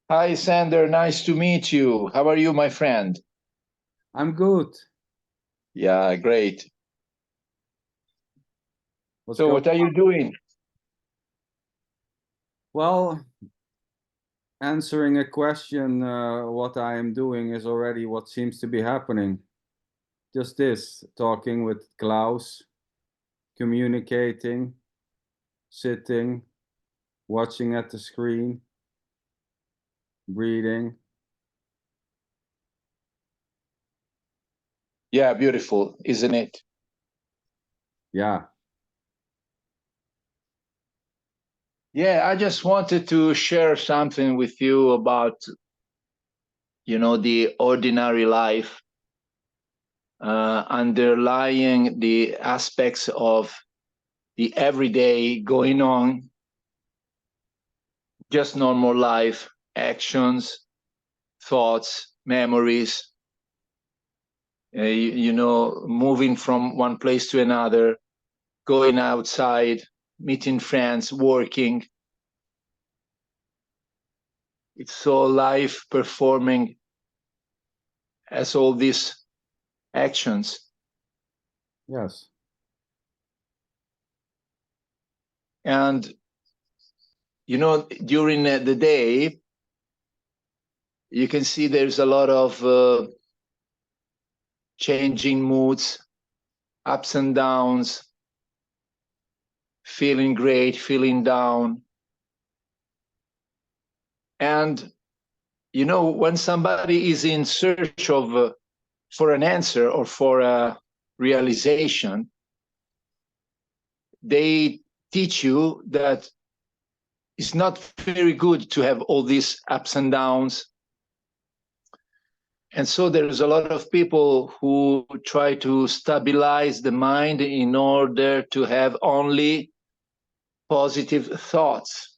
Hi, Sander. Nice to meet you. How are you, my friend? I'm good. Yeah, great. What's So, going what are on? you doing? Well, answering a question, what I am doing is already what seems to be happening. Just this, talking with Klaus, communicating, sitting, watching at the screen, breathing. Yeah, beautiful, isn't it? Yeah, Yeah, I just wanted to share something with you about, the ordinary life, underlying the aspects of the everyday going on, just normal life, actions, thoughts, memories, moving from one place to another, going outside, meeting friends, working. It's all life performing as all these actions. yes, And, during the day, you can see there's a lot of changing moods, ups and downs, feeling great, feeling down. And, when somebody is in search of for an answer or for a realization, they teach you that it's not very good to have all these ups and downs. And so there's a lot of people who try to stabilize the mind in order to have only positive thoughts,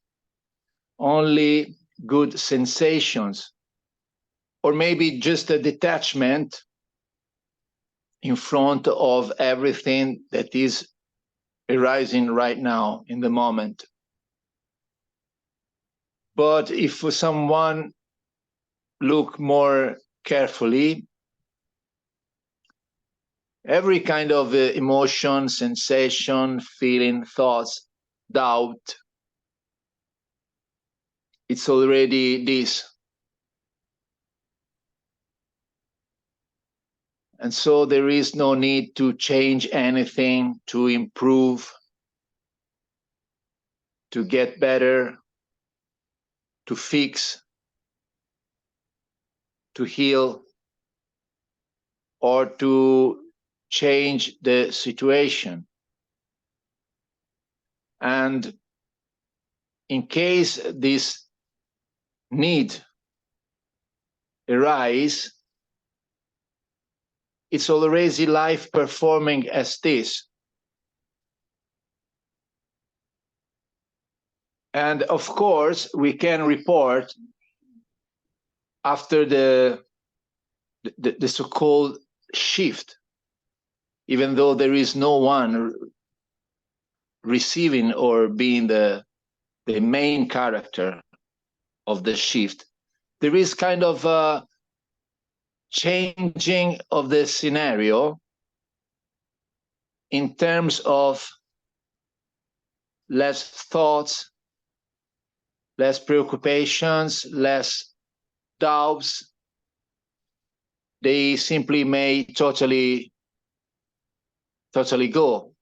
only good sensations, or maybe just a detachment in front of everything that is arising right now in the moment. But if someone look more carefully, every kind of emotion, sensation, feeling, thoughts, doubt, it's already this. And so there is no need to change anything, to improve, to get better, to fix, to heal, or to change the situation. And in case this need arise, it's already life performing as this. And of course, we can report after the so-called shift, even though there is no one receiving or being the main character of the shift, there is kind of a changing of the scenario in terms of less thoughts, less preoccupations, less doubts. They simply may totally go.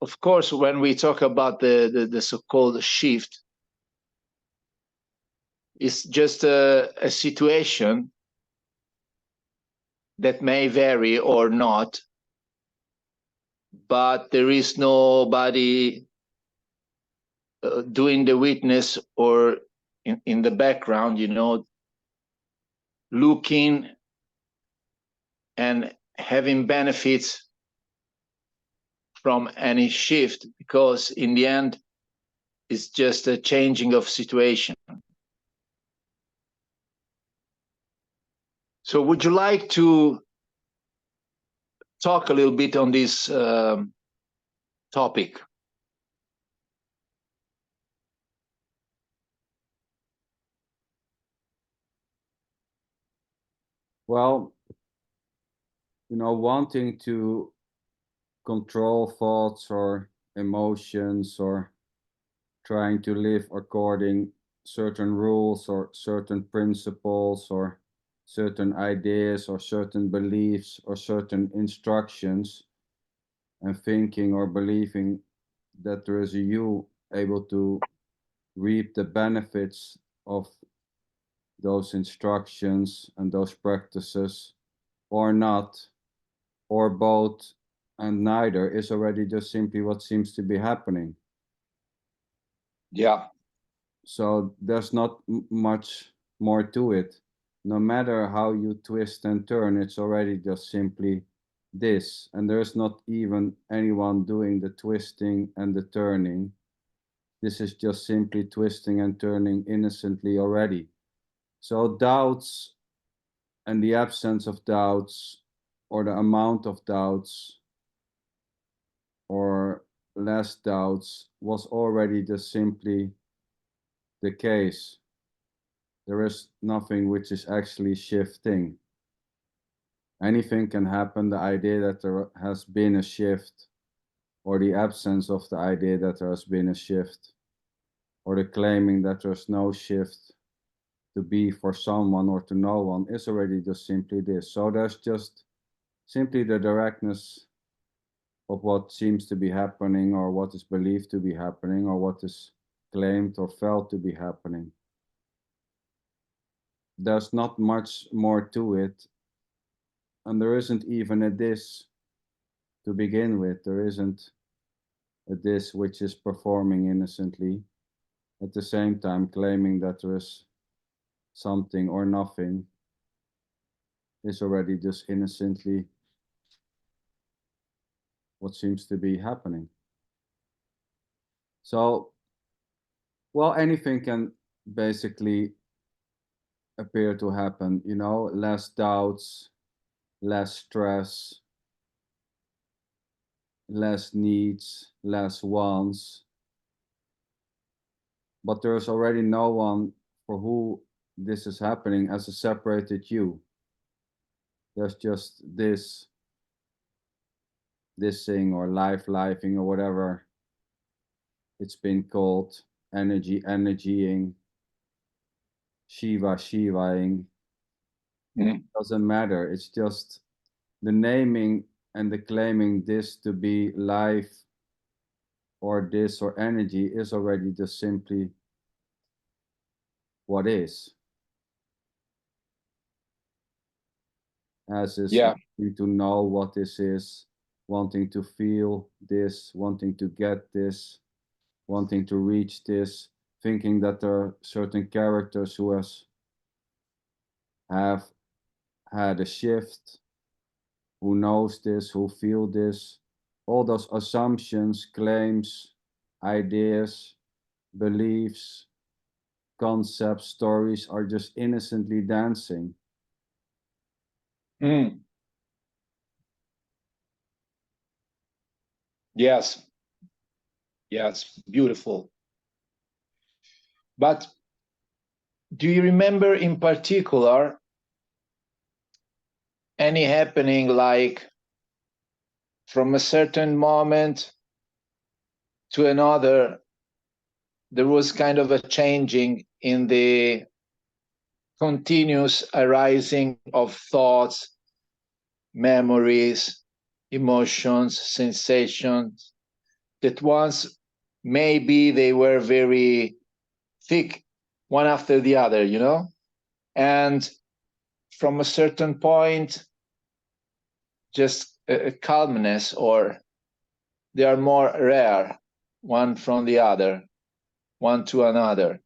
Of course, when we talk about the so-called shift, it's just a situation that may vary or not, but there is nobody doing the witness or in the background, looking and having benefits from any shift, because in the end, it's just a changing of situation. So would you like to talk a little bit on this topic? Well, wanting to control thoughts or emotions or trying to live according certain rules or certain principles or certain ideas or certain beliefs or certain instructions, and thinking or believing that there is a you able to reap the benefits of those instructions and those practices, or not, or both and neither, is already just simply what seems to be happening. Yeah. So there's not much more to it. No matter how you twist and turn, it's already just simply this. And there's not even anyone doing the twisting and the turning. This is just simply twisting and turning innocently already. So doubts and the absence of doubts, or the amount of doubts, or less doubts, was already just simply the case. There is nothing which is actually shifting. Anything can happen. The idea that there has been a shift, or the absence of the idea that there has been a shift, or the claiming that there's no shift to be for someone or to no one, is already just simply this. So there's just simply the directness of what seems to be happening, or what is believed to be happening, or what is claimed or felt to be happening. There's not much more to it, and there isn't even a this to begin with. There isn't a this which is performing innocently, at the same time claiming that there is something or nothing, is already just innocently what seems to be happening. So, well, anything can basically appear to happen, less doubts, less stress, less needs, less wants. But there's already no one for who this is happening as a separated you. There's just this thing, or lifing, or whatever it's been called, energying, Shivaing. Doesn't matter. It's just the naming and the claiming this to be life, or this, or energy, is already just simply what is. As is wanting to know what this is, wanting to feel this, wanting to get this, wanting to reach this, thinking that there are certain characters who have had a shift, who knows this, who feel this. All those assumptions, claims, ideas, beliefs, concepts, stories are just innocently dancing. Yes. Yes, beautiful. But do you remember in particular any happening, like from a certain moment to another, there was kind of a changing in the continuous arising of thoughts, memories, emotions, sensations, that once maybe they were very thick, one after the other, and from a certain point, just a calmness, or they are more rare, one from the other, one to another.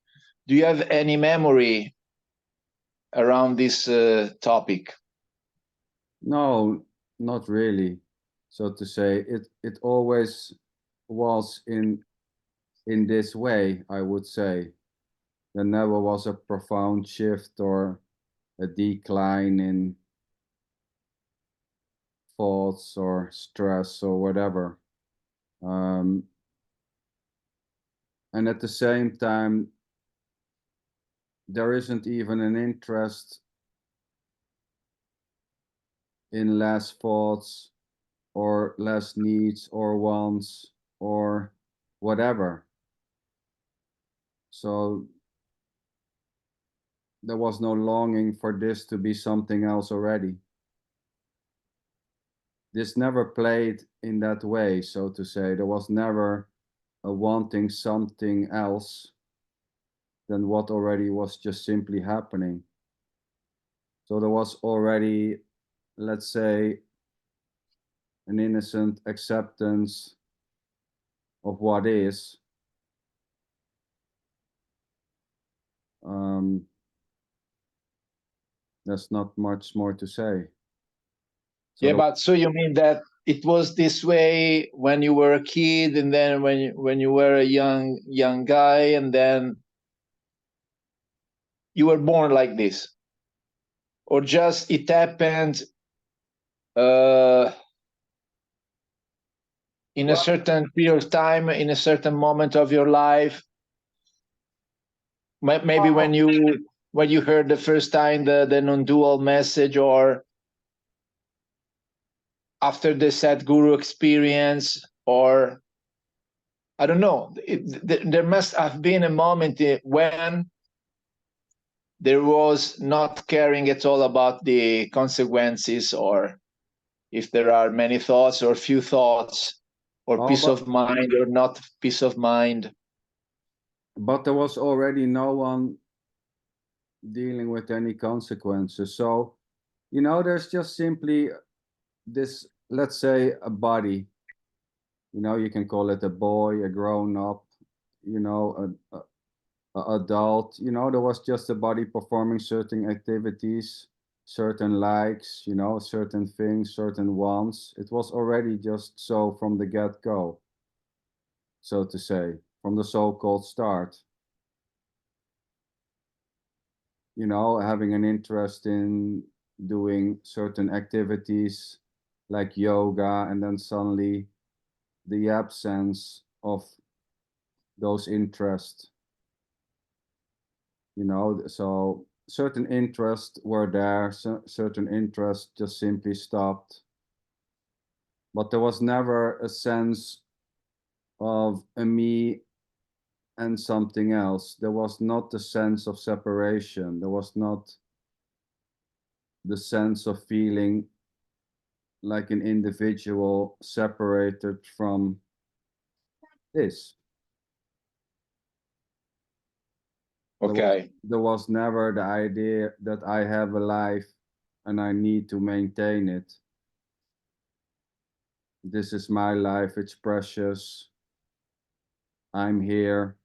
Do you have any memory around this topic? No, not really, so to say. It always was in this way, I would say. There never was a profound shift or a decline in thoughts or stress or whatever. And at the same time, there isn't even an interest in less thoughts or less needs or wants or whatever. So there was no longing for this to be something else already. This never played in that way, so to say. There was never a wanting something else than what already was just simply happening. So there was already, let's say, an innocent acceptance of what is. There's not much more to say. So Yeah, but so you mean that it was this way when you were a kid, and then when you were a young guy, and then you were born like this, or just it happened in a certain period of time, in a certain moment of your life? Maybe when you heard the first time the non-dual message, or after the Sadhguru experience, or I don't know. There must have been a moment when there was not caring at all about the consequences, or if there are many thoughts or few thoughts, or peace of mind or not peace of mind. But there was already no one dealing with any consequences. So, you know, there's just simply this, let's say, a body. You know, you can call it a boy, a grown up, you know, a adult. You know, there was just a body performing certain activities, certain likes, you know, certain things, certain wants. It was already just so from the get-go, so to say, from the so-called start. You know, having an interest in doing certain activities like yoga, and then suddenly the absence of those interests, you know, so certain interests were there, certain interests just simply stopped. But there was never a sense of a me and something else. There was not the sense of separation. There was not the sense of feeling like an individual separated from this. Okay. There was never the idea that I have a life and I need to maintain it. This is my life, it's precious. I'm here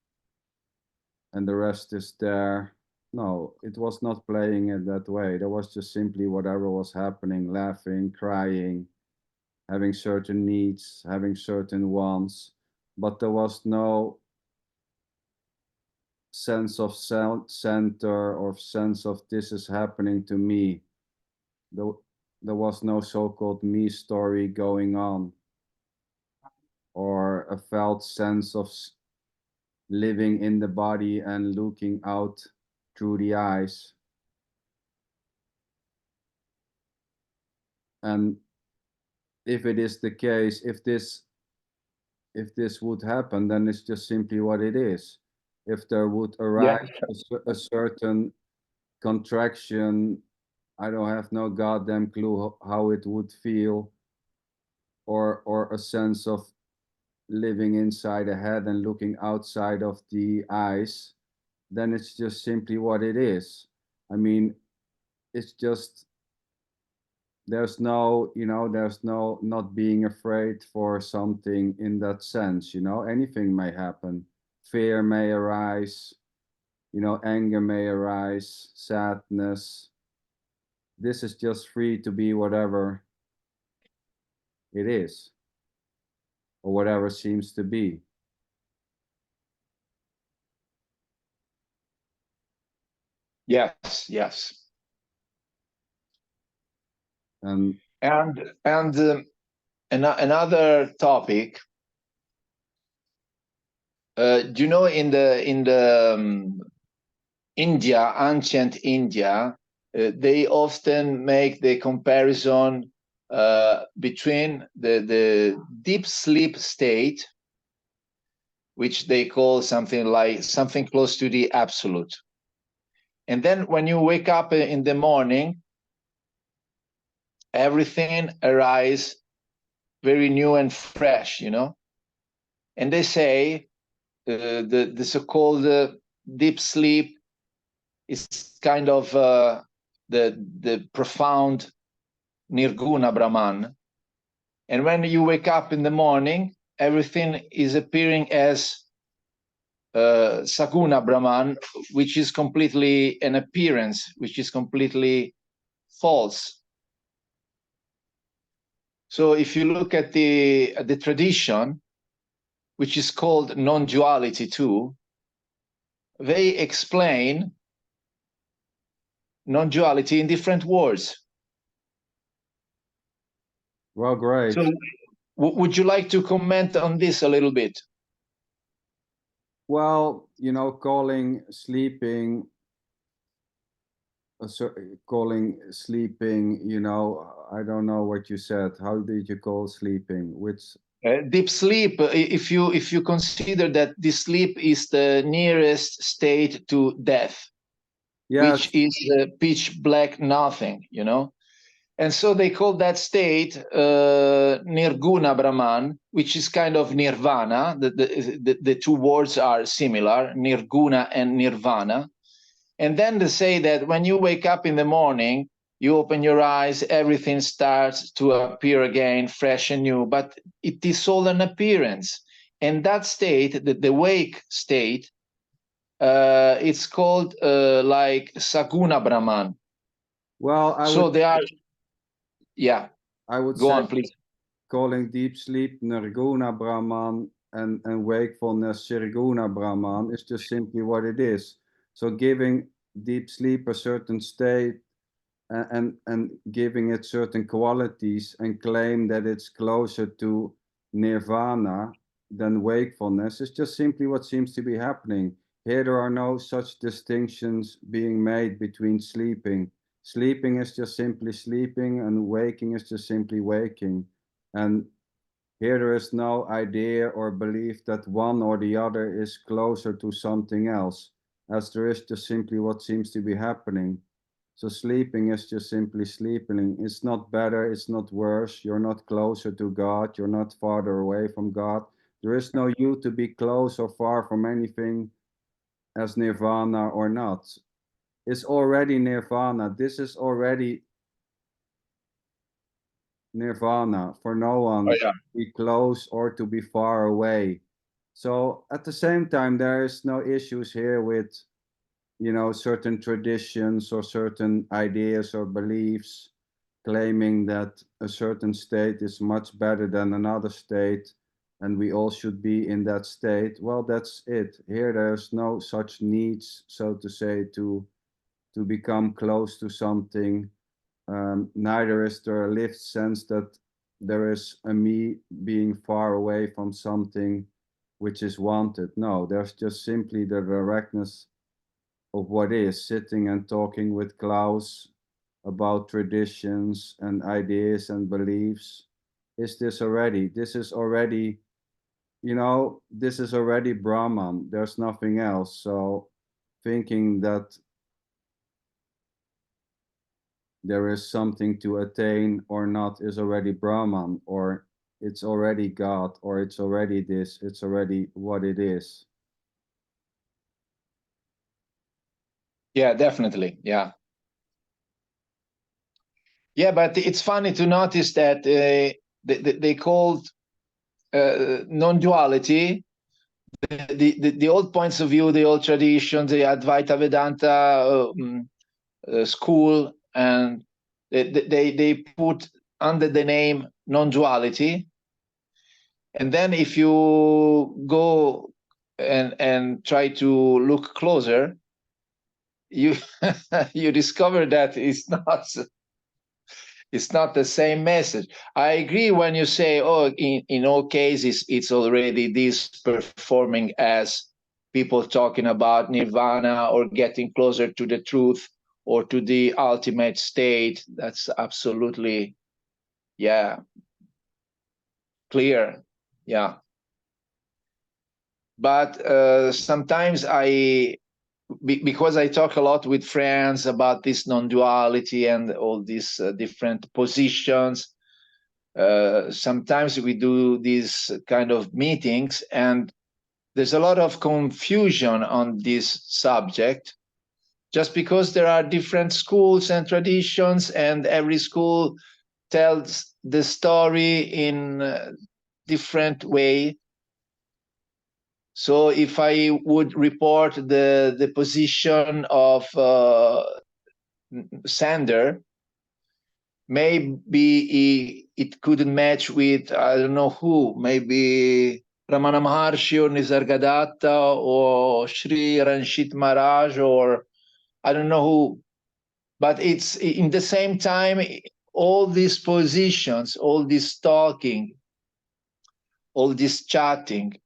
and the rest is there. No, it was not playing it that way. There was just simply whatever was happening, laughing, crying, having certain needs, having certain wants, but there was no sense of center or sense of this is happening to me. There was no so-called me story going on, or a felt sense of living in the body and looking out through the eyes. And if it is the case, if this would happen, then it's just simply what it is. If there would arise a certain contraction, I don't have no goddamn clue how it would feel, or a sense of living inside the head and looking outside of the eyes, then it's just simply what it is. I mean, it's just, there's no, you know, there's no not being afraid for something in that sense, you know, anything may happen. Fear may arise, you know, anger may arise, sadness. This is just free to be whatever it is, or whatever seems to be. Yes, yes. And another topic. Do you know in the India, ancient India, they often make the comparison between the deep sleep state, which they call something close to the absolute. And then when you wake up in the morning, everything arises very new and fresh, you know. And they say the so-called deep sleep is kind of the profound Nirguna Brahman. And when you wake up in the morning, everything is appearing as Saguna Brahman, which is completely an appearance, which is completely false. So if you look at the tradition, which is called non-duality too, they explain non-duality in different words. Well, great. So would you like to comment on this a little bit? Well, you know, calling sleeping, you know, I don't know what you said. How did you call sleeping? Which deep sleep, if you consider that the sleep is the nearest state to death, yes, which is pitch black nothing, you know. And so they call that state Nirguna Brahman, which is kind of nirvana. The two words are similar, Nirguna and Nirvana. And then they say that when you wake up in the morning, you open your eyes, everything starts to appear again, fresh and new, but it is all an appearance. And that state, the wake state, it's called like Saguna Brahman. well, they are, yeah. I would Go say on, please. calling deep sleep Nirguna Brahman and wakefulness Sirguna Brahman is just simply what it is. So giving deep sleep a certain state and giving it certain qualities and claim that it's closer to nirvana than wakefulness is just simply what seems to be happening. Here there are no such distinctions being made between sleeping. Sleeping is just simply sleeping and waking is just simply waking. And here there is no idea or belief that one or the other is closer to something else, as there is just simply what seems to be happening. So sleeping is just simply sleeping. It's not better, it's not worse. You're not closer to God, you're not farther away from God. There is no you to be close or far from anything as nirvana or not. It's already nirvana. This is already nirvana for no one to be close or to be far away. So at the same time, there is no issues here with, you know, certain traditions or certain ideas or beliefs claiming that a certain state is much better than another state and we all should be in that state. Well, that's it. Here there's no such needs, so to say, to become close to something. Neither is there a lived sense that there is a me being far away from something which is wanted. No, there's just simply the directness of what is, sitting and talking with Claus about traditions and ideas and beliefs. Is this already? This is already, you know, this is already Brahman. There's nothing else. So thinking that there is something to attain or not is already Brahman, or it's already God, or it's already this, it's already what it is. Yeah, definitely. Yeah. Yeah, but it's funny to notice that they called non-duality the old points of view, the old traditions, the Advaita Vedanta school, and they put under the name non-duality. And then if you go and try to look closer, you you discover that it's not the same message. I agree when you say, oh, in all cases, it's already this performing as people talking about nirvana or getting closer to the truth or to the ultimate state. That's absolutely Yeah, clear. Yeah. But sometimes because I talk a lot with friends about this non-duality and all these different positions, sometimes we do these kind of meetings, and there's a lot of confusion on this subject, just because there are different schools and traditions, and every school tells the story in a different way. So if I would report the position of Sander, maybe it couldn't match with, I don't know who, maybe Ramana Maharshi or Nisargadatta or Sri Ranjit Maharaj, or I don't know who. But it's in the same time, all these positions, all this talking, all this chatting,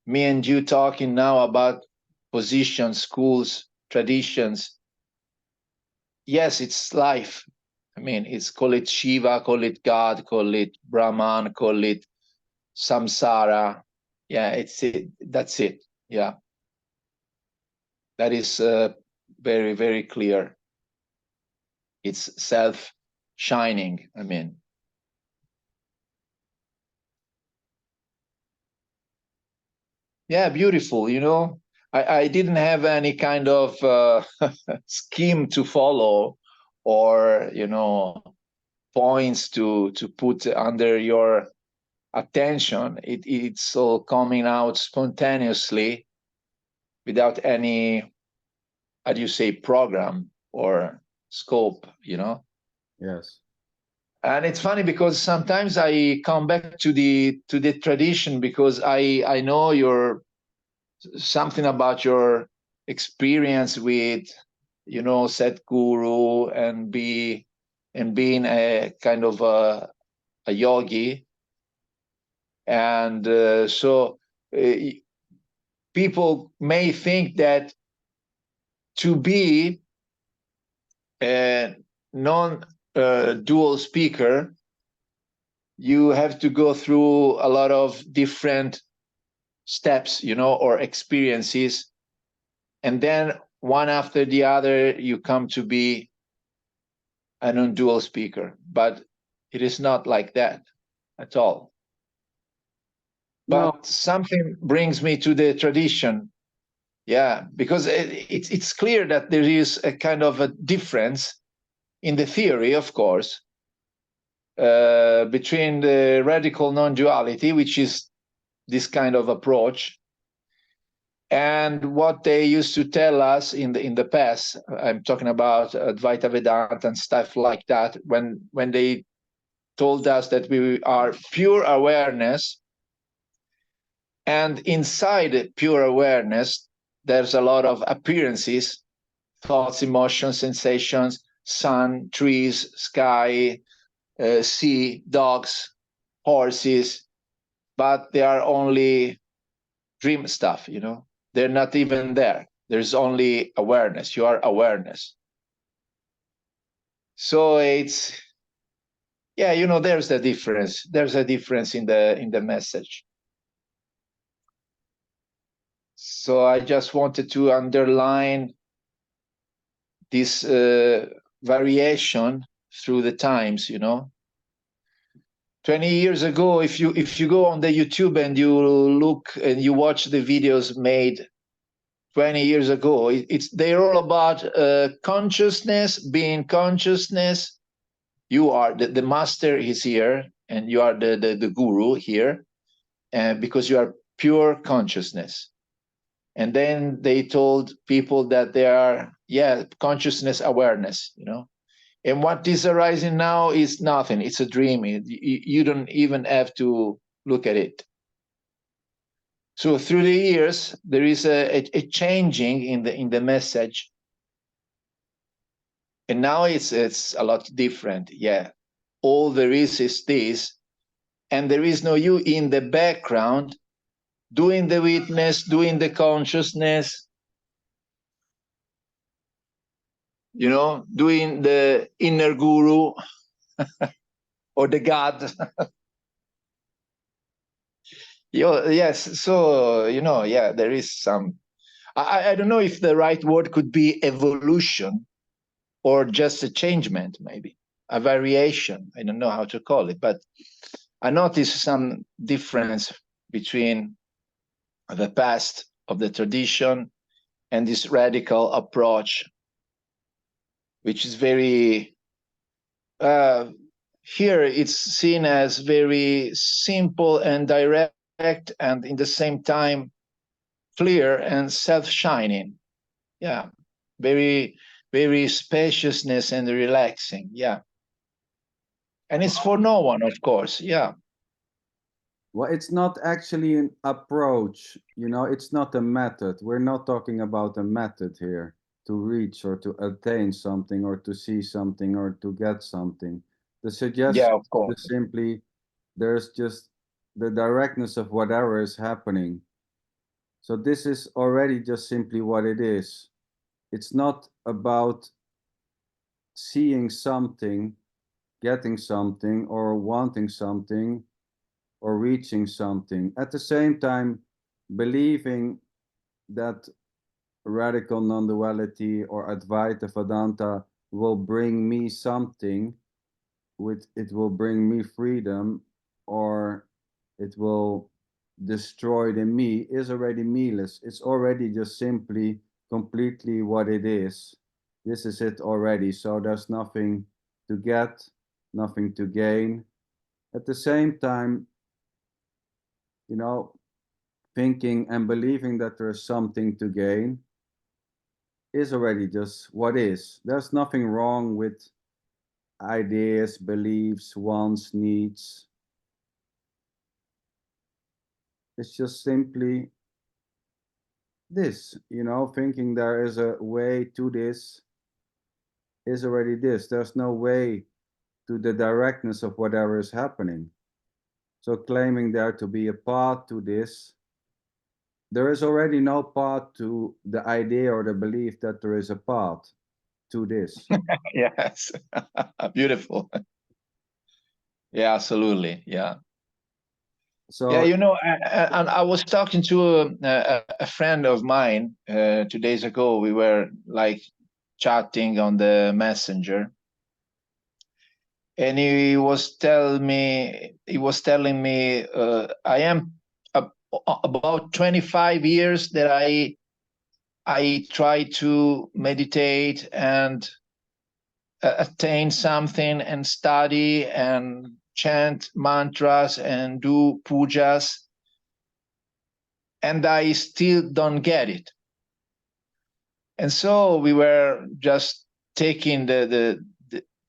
me and you talking now about positions, schools, traditions. Yes, it's life. I mean, call it Shiva, call it God, call it Brahman, call it samsara. Yeah, it's it. That's it. Yeah, that is very, very clear. It's self shining. I mean, yeah, beautiful. You know, I didn't have any kind of scheme to follow, or points to put under your attention. It's all coming out spontaneously, without any, how do you say, program or scope, Yes. And it's funny because sometimes I come back to the tradition, because I know your something about your experience with Sadhguru, and being a kind of a yogi. And so uh, people may think that to be a non-dual speaker, you have to go through a lot of different steps, or experiences, and then one after the other you come to be a non-dual speaker. But it is not like that at all. No. But something brings me to the tradition. Yeah, because it's clear that there is a kind of a difference in the theory, of course, between the radical non-duality, which is this kind of approach, and what they used to tell us in the past. I'm talking about Advaita Vedanta and stuff like that, when they told us that we are pure awareness, and inside pure awareness there's a lot of appearances, thoughts, emotions, sensations, sun, trees, sky, sea, dogs, horses, but they are only dream stuff, They're not even there. There's only awareness. You are awareness. So it's, yeah, there's a difference. There's a difference in the message. So I just wanted to underline this variation through the times, 20 years ago, if you go on the YouTube and you look and you watch the videos made 20 years ago, they're all about consciousness, being consciousness. You are the master is here, and you are the guru here, because you are pure consciousness. And then they told people that they are, consciousness awareness, And what is arising now is nothing. It's a dream. You don't even have to look at it. So through the years, there is a changing in the message, and now it's a lot different. Yeah, all there is this, and there is no you in the background doing the witness, doing the consciousness, doing the inner guru, or the God. Yes, so yeah, there is some. I don't know if the right word could be evolution or just a changement, maybe a variation. I don't know how to call it, but I notice some difference between the past of the tradition and this radical approach, which is very here it's seen as very simple and direct, and in the same time clear and self-shining. Yeah, very, very spaciousness and relaxing. Yeah, and it's for no one, of course. Yeah. Well, it's not actually an approach, you know, it's not a method. We're not talking about a method here to reach or to attain something or to see something or to get something. The Yeah, suggestion of course. is simply there's just the directness of whatever is happening. So this is already just simply what it is. It's not about seeing something, getting something, or wanting something, or reaching something. At the same time, believing that radical non-duality or Advaita Vedanta will bring me something, it will bring me freedom, or it will destroy the me, is already mealess. It's already just simply completely what it is. This is it already. So there's nothing to get, nothing to gain. At the same time, you know, thinking and believing that there's something to gain is already just what is. There's nothing wrong with ideas, beliefs, wants, needs. It's just simply this, you know, thinking there is a way to this is already this. There's no way to the directness of whatever is happening. So claiming there to be a path to this, there is already no path to the idea or the belief that there is a path to this. Yes. Beautiful. Yeah, absolutely. Yeah. Yeah, So and I was talking to a friend of mine 2 days ago. We were like chatting on the messenger, and he was telling me I am about 25 years that I try to meditate and attain something and study and chant mantras and do pujas, and I still don't get it. And so we were just taking the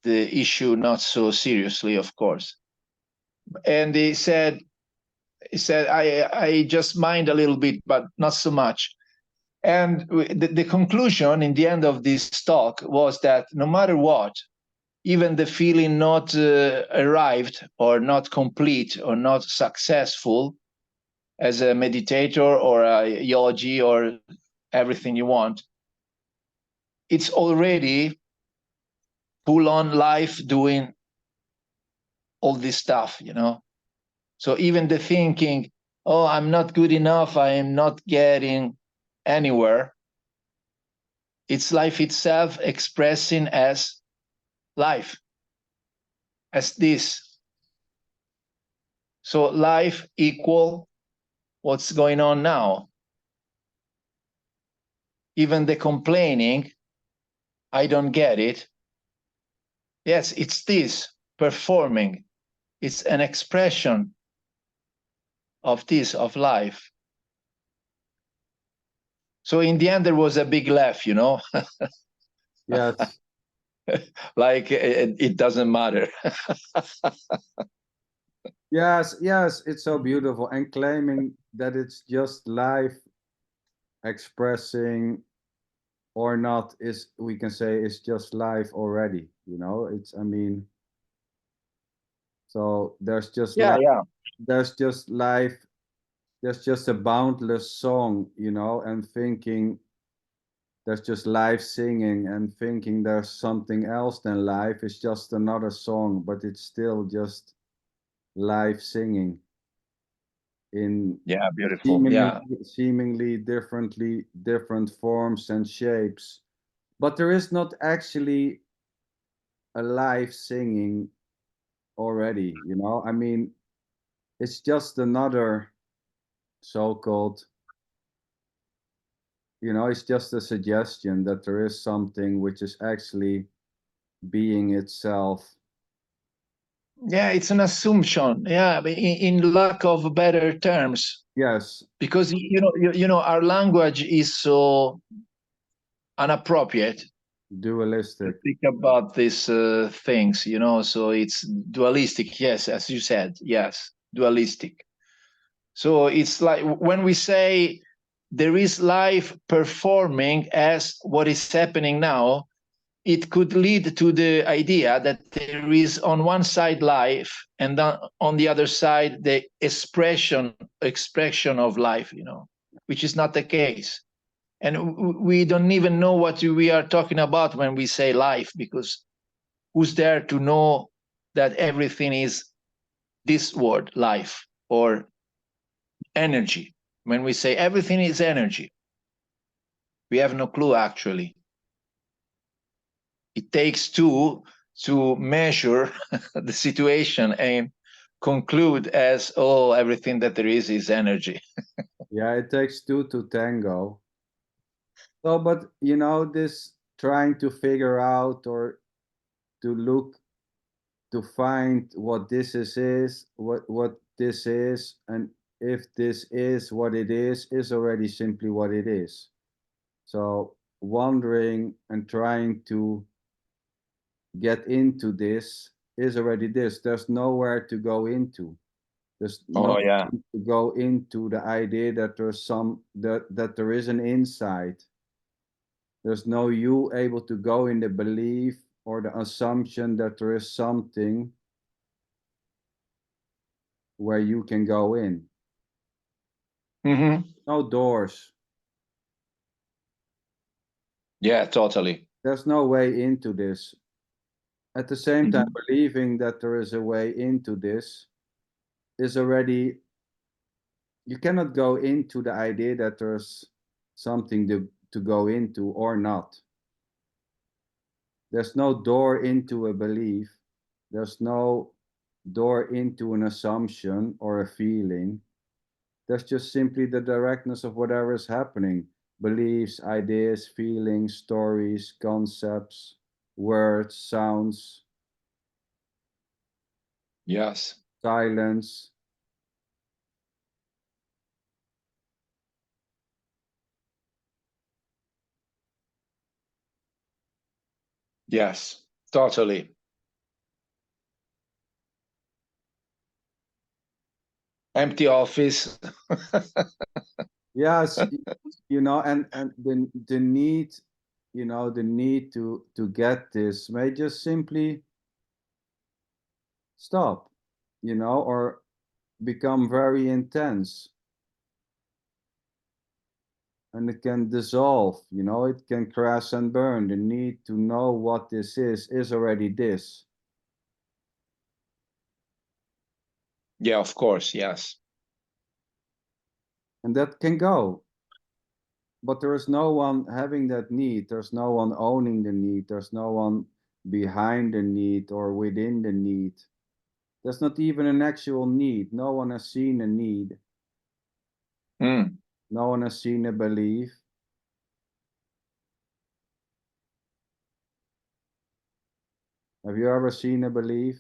issue not so seriously, of course. And he said, I just mind a little bit, but not so much. And the conclusion in the end of this talk was that no matter what, even the feeling not arrived or not complete or not successful as a meditator or a yogi or everything you want, it's already full on life doing all this stuff. So even the thinking, oh, I'm not good enough, I am not getting anywhere, it's life itself expressing as life, as this. So life equal what's going on now. Even the complaining, I don't get it. Yes, it's this performing. It's an expression of this, of life. So in the end, there was a big laugh. yes, Like it doesn't matter. yes, it's so beautiful. And claiming that it's just life expressing or not is, we can say, is just life already. You know, it's, I mean, so there's just Yeah, life, yeah. there's just life, there's just a boundless song, you know, and thinking there's just live singing, and thinking there's something else than live is just another song, but it's still just live singing in Yeah, beautiful. Yeah. seemingly different forms and shapes. But there is not actually a live singing already, you know? I mean, it's just another so-called, you know, it's just a suggestion that there is something which is actually being itself. Yeah, it's an assumption. Yeah, but in lack of better terms, Yes, because you know our language is so inappropriate to dualistic. speak about these things. You know, so it's dualistic. Yes, as you said. Yes, dualistic. So it's like when we say there is life performing as what is happening now, it could lead to the idea that there is on one side life and on the other side the expression of life, you know, which is not the case. And we don't even know what we are talking about when we say life, because who's there to know that everything is this word life or energy? When we say everything is energy, we have no clue actually. It takes two to measure the situation and conclude as, oh, everything that there is energy. Yeah, it takes two to tango. So, but you know, this trying to figure out or to look to find what what this is, and if this is what it is already simply what it is. So wondering and trying to get into this is already this. There's nowhere to go into. There's no Oh, yeah. to go into the idea that there's that there is an inside. There's no you able to go in the belief or the assumption that there is something where you can go in. Mm-hmm. No doors. Yeah, totally. There's no way into this. At the same time, Mm-hmm. believing that there is a way into this is already, you cannot go into the idea that there's something to go into or not. There's no door into a belief. There's no door into an assumption or a feeling. That's just simply the directness of whatever is happening. Beliefs, ideas, feelings, stories, concepts, words, sounds, Yes. silence. Yes, totally. Empty office. Yes, you know, and the need, you know, the need to get this may just simply stop, you know, or become very intense, and it can dissolve, you know, it can crash and burn. The need to know what this is already this. Yeah, of course. Yes. And that can go. But there is no one having that need. There's no one owning the need. There's no one behind the need or within the need. There's not even an actual need. No one has seen a need. Mm. No one has seen a belief. Have you ever seen a belief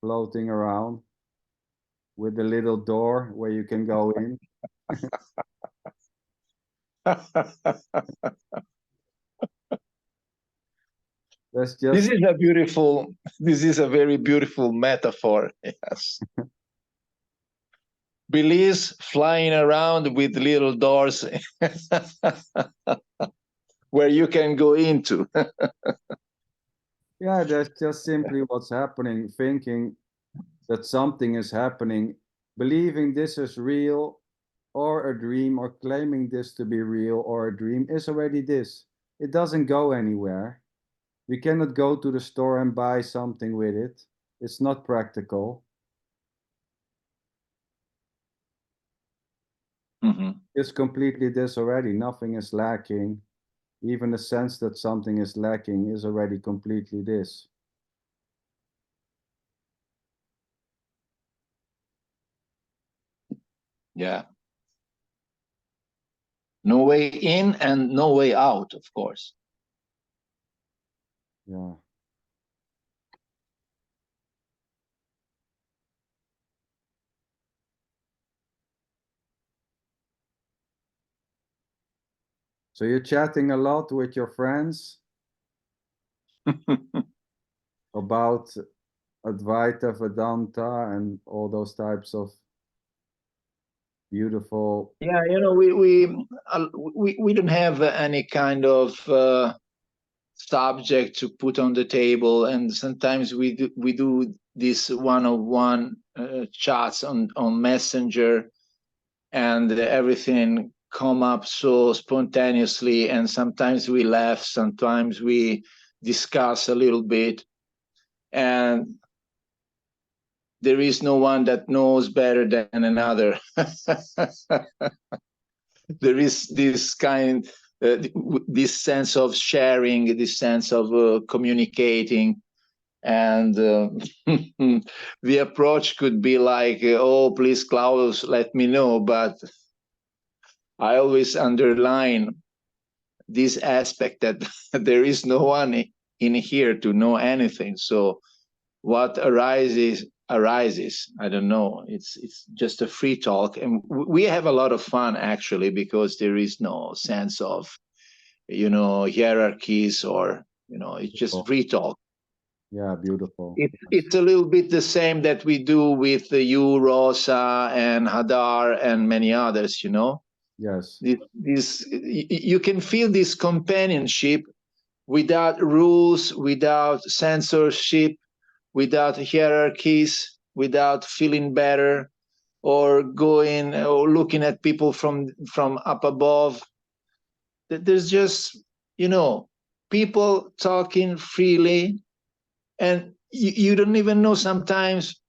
floating around with a little door where you can go in? That's This just, is a this is a very beautiful metaphor. Yes. Belize flying around with little doors where you can go into. yeah, that's just simply what's happening. Thinking that something is happening, believing this is real or a dream or claiming this to be real or a dream is already this. It doesn't go anywhere. We cannot go to the store and buy something with it. It's not practical. It's completely this already. Nothing is lacking. Even the sense that something is lacking is already completely this. Yeah. No way in and no way out, of course. Yeah. So you're chatting a lot with your friends about Advaita, Vedanta, and all those types of beautiful. Yeah, you know, we don't have any kind of subject to put on the table, and sometimes we do this one-on-one chats on Messenger, and everything come up so spontaneously, and sometimes we laugh, sometimes we discuss a little bit, and there is no one that knows better than another. There is this kind, this sense of sharing, this sense of communicating, and the approach could be like, oh, please, Klaus, let me know. But I always underline this aspect that there is no one in here to know anything. So what arises. I don't know. It's just a free talk, and we have a lot of fun actually, because there is no sense of, you know, hierarchies, or, you know, it's just free talk. Yeah, beautiful. It's a little bit the same that we do with you, Rosa, and Hadar, and many others, you know. Yes. This you can feel this companionship without rules, without censorship, without hierarchies, without feeling better or going or looking at people from up above. There's just, you know, people talking freely, and you don't even know sometimes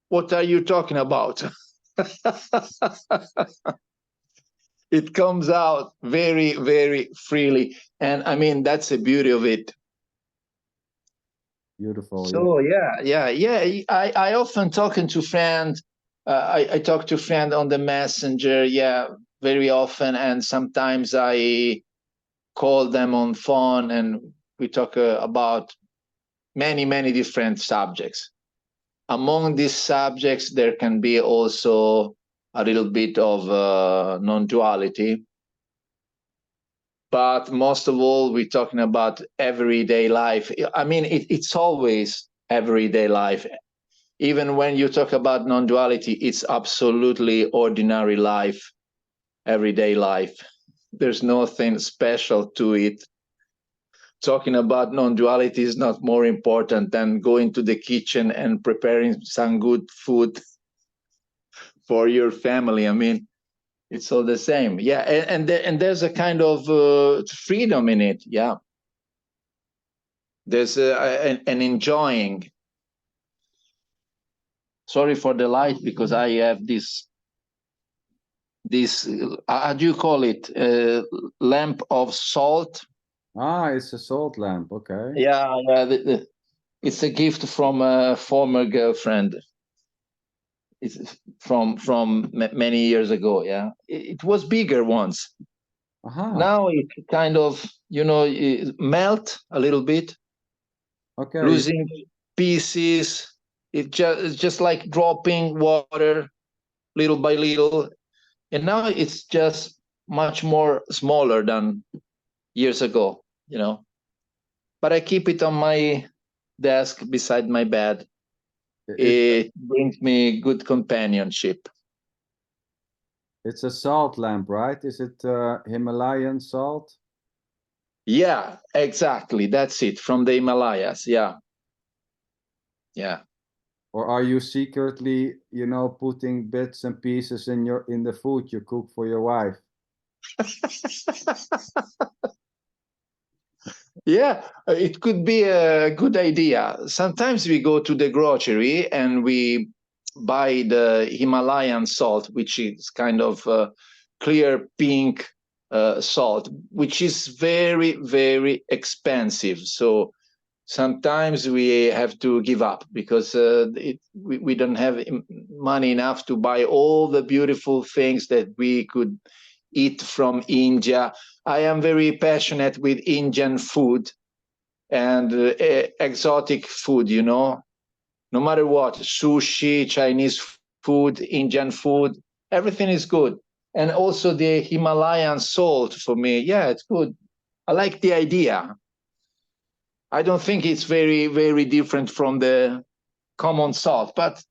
what are you talking about. It comes out very, very freely, and I mean, that's the beauty of it. Beautiful. So yeah. I often talking to friends. I talk to friend on the messenger. Yeah, very often, and sometimes I call them on phone, and we talk about many different subjects. Among these subjects, there can be also a little bit of non-duality. But most of all, we're talking about everyday life. I mean, it's always everyday life. Even when you talk about non-duality, it's absolutely ordinary life, everyday life. There's nothing special to it. Talking about non-duality is not more important than going to the kitchen and preparing some good food for your family. I mean, it's all the same. Yeah, and there's a kind of freedom in it. Yeah, there's an enjoying. Sorry for the light, because I have this how do you call it, lamp of salt. Ah, it's a salt lamp. Okay. Yeah, it's a gift from a former girlfriend. It's from many years ago. Yeah, it was bigger once. Now it kind of, you know, melt a little bit. Okay. Losing pieces. It's just like dropping water little by little, and now it's just much more smaller than years ago, you know. But I keep it on my desk beside my bed. It brings me good companionship. It's a salt lamp, right? Is it Himalayan salt? Yeah, exactly. That's it, from the Himalayas. Yeah. Yeah. Or are you secretly, you know, putting bits and pieces in the food you cook for your wife? Yeah, it could be a good idea. Sometimes we go to the grocery and we buy the Himalayan salt, which is kind of clear pink salt, which is very, very expensive. So sometimes we have to give up because we don't have money enough to buy all the beautiful things that we could eat from India. I am very passionate with Indian food and exotic food, you know, no matter what, sushi, Chinese food, Indian food, everything is good. And also the Himalayan salt for me, yeah, it's good. I like the idea. I don't think it's very, very different from the common salt, but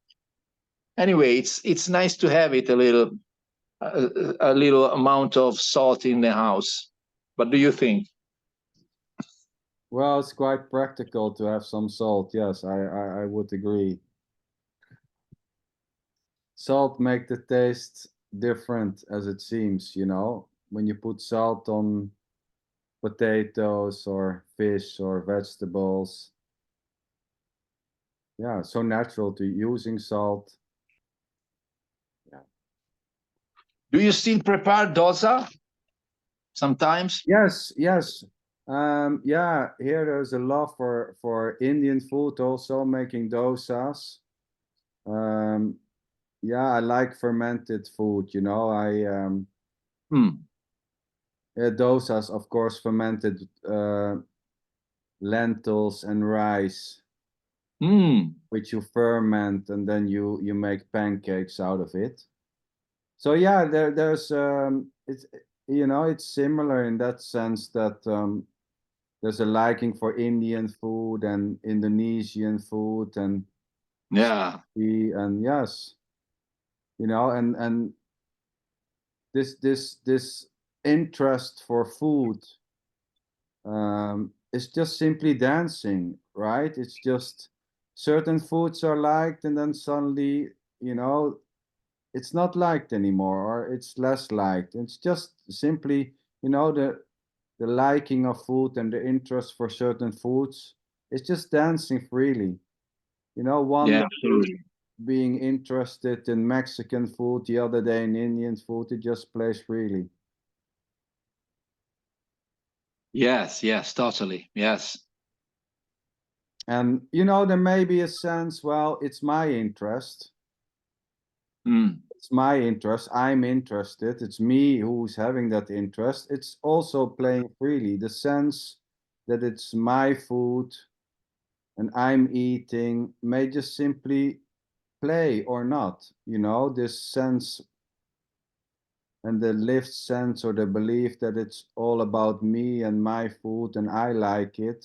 anyway, it's nice to have it a little amount of salt in the house. What do you think? Well, it's quite practical to have some salt. Yes, I would agree. Salt make the taste different as it seems, you know. When you put salt on potatoes or fish or vegetables, yeah, so natural to using salt. Yeah. Do you still prepare dosa sometimes? Yes, yes. Yeah, here there's a love for Indian food also, making dosas. Um, yeah, I like fermented food, you know. Hmm. Dosas, of course, fermented lentils and rice, Hmm. which you ferment and then you make pancakes out of it. So yeah, there's it's, you know, it's similar in that sense that there's a liking for Indian food and Indonesian food and Yeah. and yes, you know, and this interest for food it's just simply dancing, right? It's just certain foods are liked, and then suddenly, you know, it's not liked anymore, or it's less liked. It's just simply, you know, the liking of food and the interest for certain foods. It's just dancing freely. You know, one Yeah, day absolutely. being interested in Mexican food, the other day in Indian food, it just plays freely. Yes, yes, totally. Yes. And you know, there may be a sense, well, it's my interest. Hmm. It's my interest. I'm interested. It's me who's having that interest. It's also playing freely. The sense that it's my food and I'm eating may just simply play or not. You know, this sense and the lived sense or the belief that it's all about me and my food and I like it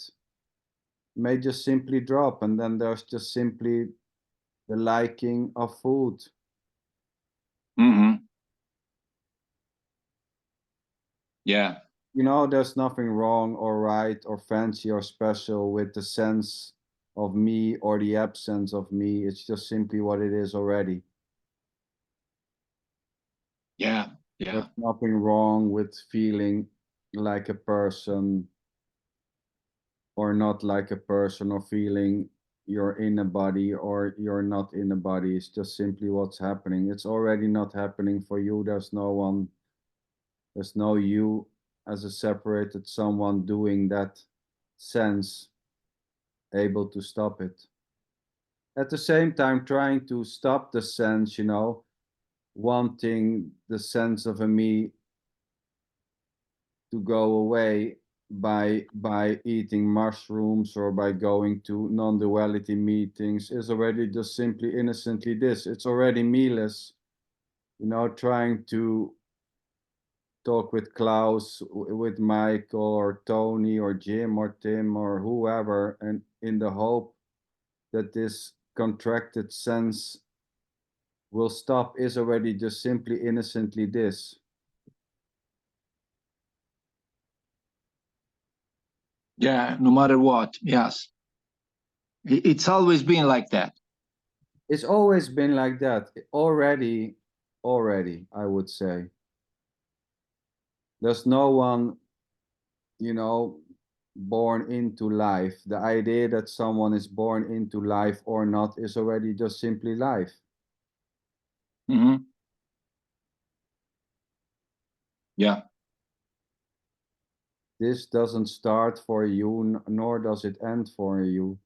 may just simply drop. And then there's just simply the liking of food. Hmm. Yeah. You know, there's nothing wrong or right or fancy or special with the sense of me or the absence of me. It's just simply what it is already. Yeah. Yeah. There's nothing wrong with feeling like a person or not like a person or feeling you're in a body or you're not in a body. It's just simply what's happening. It's already not happening for you. There's no you as a separated someone doing that sense able to stop it. At the same time, trying to stop the sense, you know, wanting the sense of a me to go away by eating mushrooms or by going to non-duality meetings is already just simply innocently this. It's already me-less, you know, trying to talk with Klaus, with Michael or Tony or Jim or Tim or whoever, and in the hope that this contracted sense will stop is already just simply innocently this. Yeah. No matter what. Yes. It's always been like that. It's always been like that. Already, I would say. There's no one, you know, born into life. The idea that someone is born into life or not is already just simply life. Mm-hmm. Yeah. This doesn't start for you, nor does it end for you.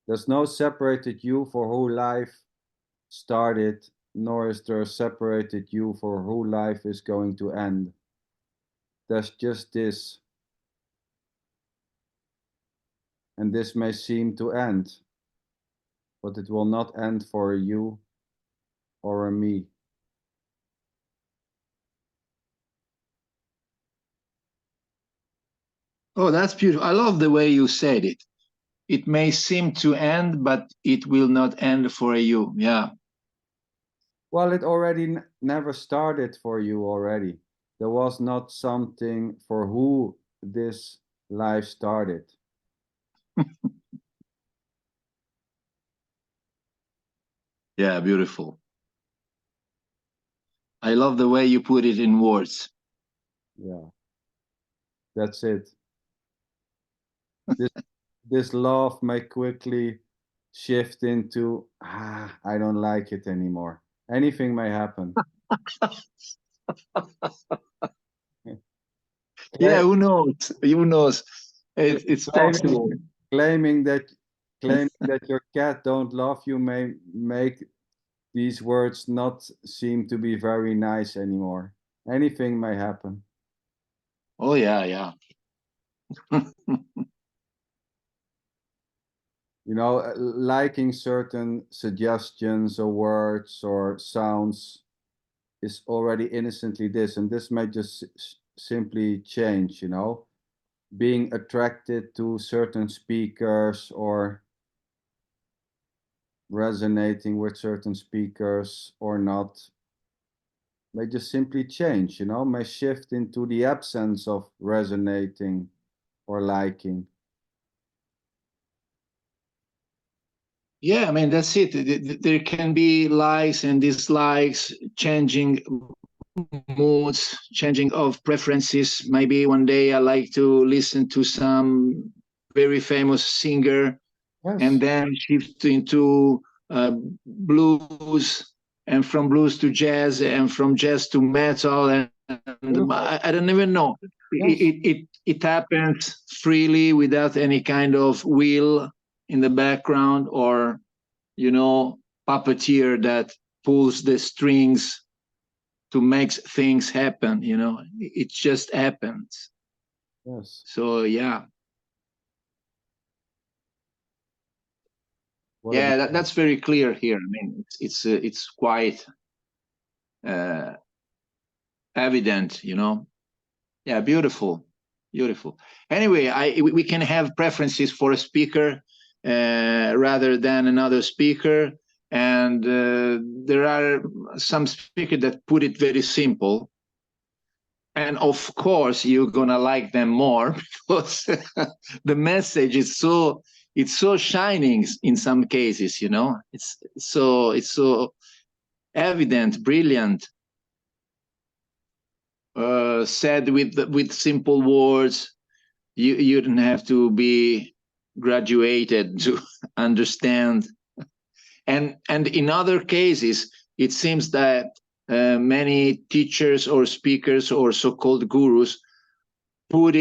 There's no separated you for who life started, nor is there a separated you for who life is going to end. There's just this. And this may seem to end, but it will not end for you or a me. Oh, that's beautiful. I love the way you said it. It may seem to end, but it will not end for you. Yeah. Well, it already never started for you already. There was not something for who this life started. Yeah, beautiful. I love the way you put it in words. Yeah, that's it. This love may quickly shift into, I don't like it anymore. Anything may happen. Yeah, who knows? Who knows? It's Claiming, possible. claiming that claiming that your cat don't love you may make these words not seem to be very nice anymore. Anything may happen. Oh, yeah, yeah. You know, liking certain suggestions or words or sounds is already innocently this, and this may just simply change, you know, being attracted to certain speakers or resonating with certain speakers or not may just simply change, you know, may shift into the absence of resonating or liking. Yeah, I mean, that's it. There can be likes and dislikes, changing moods, changing of preferences. Maybe one day I like to listen to some very famous singer and Yes, then shift into blues, and from blues to jazz, and from jazz to metal, and beautiful. I don't even know. Yes, It happens freely without any kind of will in the background, or puppeteer that pulls the strings to make things happen. It just happens. yes. So yeah. What a Yeah, that's very clear here. I mean, it's quite uh, evident. Yeah, beautiful, beautiful. Anyway, we can have preferences for a speaker rather than another speaker, and there are some speakers that put it very simple, and of course you're gonna like them more because the message is so shining in some cases. It's so evident, brilliant, said with simple words. You don't have to be graduated to understand. And in other cases, it seems that many teachers or speakers or so-called gurus put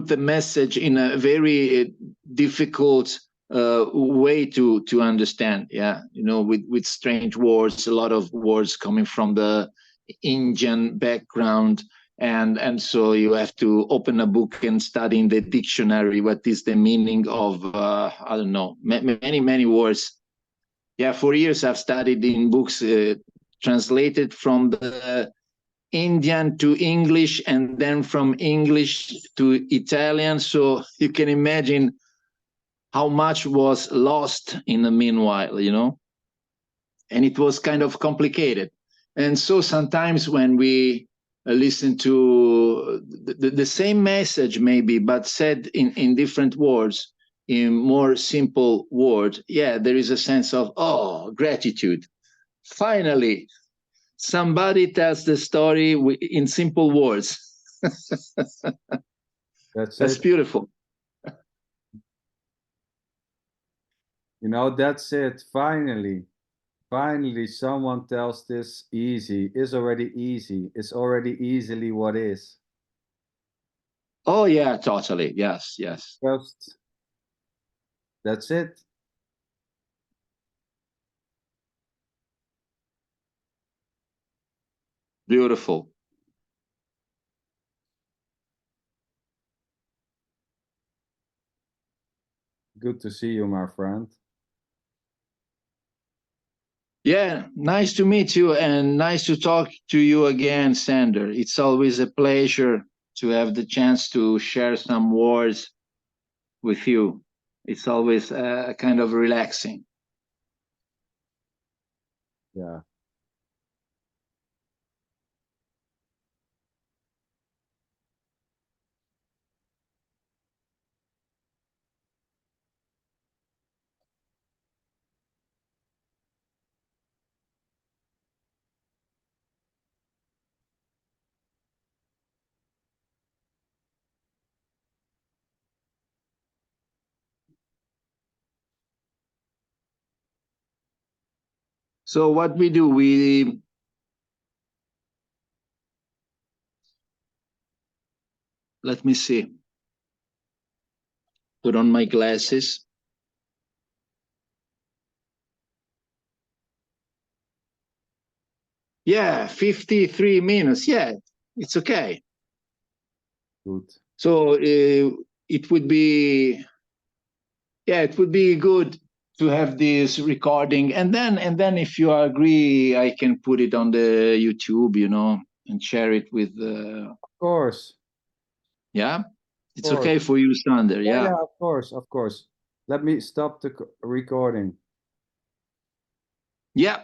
the message in a very difficult way to understand. Yeah, with strange words, a lot of words coming from the Indian background, and so you have to open a book and study in the dictionary what is the meaning of I don't know, many words. Yeah, for years I've studied in books translated from the Indian to English, and then from English to Italian. So you can imagine how much was lost in the meanwhile. And it was kind of complicated. And so sometimes when we listen to the same message, maybe, but said in different words, in more simple words, yeah, there is a sense of, oh, gratitude. Finally, somebody tells the story in simple words. That's That's it. beautiful. You know, that's it. Finally, someone tells this easy. It's already easy. It's already easily what is. Oh yeah, totally. Yes, yes. Just, that's it. Beautiful. Good to see you, my friend. Yeah, nice to meet you and nice to talk to you again, Sander. It's always a pleasure to have the chance to share some words with you. It's always kind of relaxing. Yeah. So what we do, let me see, put on my glasses. Yeah, 53 minutes. Yeah, it's okay. Good. So it would be, yeah, it would be good to have this recording, and then if you agree, I can put it on the YouTube, and share it with. Of course. Yeah, Of it's course. okay for you, Sander. Yeah, Yeah. yeah, of course, of course. Let me stop the recording. Yeah.